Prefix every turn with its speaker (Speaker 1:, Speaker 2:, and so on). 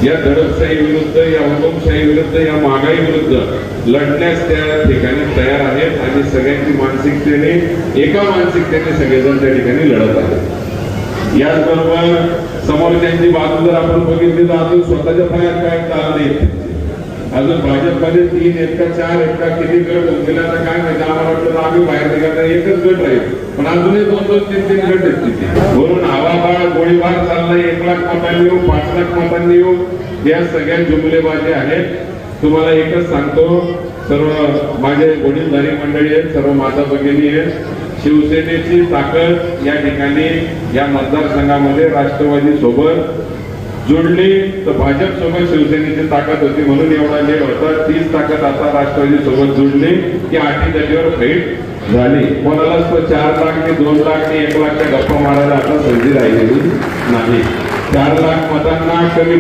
Speaker 1: या दडपशाही विरुद्ध, या हुकुमशाही विरुद्ध, या महागाई विरुद्ध लढण्यास त्या ठिकाणी तयार आहेत आणि सगळ्यांची मानसिकतेने, एका मानसिकतेने सगळेजण त्या ठिकाणी लढत आहेत। याचबरोबर समोरच्यांची बाजू जर आपण बघितली तर अजून स्वतःच्या पायात काय चालत नाही, अजून भाजपमध्ये 3 आहेत का 4 आहेत का किती गट होतील आता काय माहिती। आम्हाला वाटतं आम्ही बाहेर निघाला एकच गट राहील, पण अजूनही 2-2, 3-3 गट आहेत तिथे। म्हणून हवाबाळ गोळीबार चाललाय, 1 लाख मतांनी येऊ 5 लाख मतांनी येऊ, या सगळ्या जुमलेबाजी आहेत। तुम्हाला एकच सांगतो, सर्व माझे वडीलधारी मंडळी आहेत, सर्व माता भगिनी आहेत, शिवसेनेची ताकद या ठिकाणी या मतदारसंघामध्ये राष्ट्रवादी सोबत जोडली तर भाजप सोबत शिवसेनेची ताकद होती, म्हणून एवढा लेट होता। तीच ताकद आता राष्ट्रवादी सोबत जोडली की 8 जागेवर भेट झाली। कोणालाच तो 4 लाख आणि 2 लाख आणि 1 लाखच्या गप्पा मारायला आता संधी राहिलेली नाही। 4 लाख मतांना कमी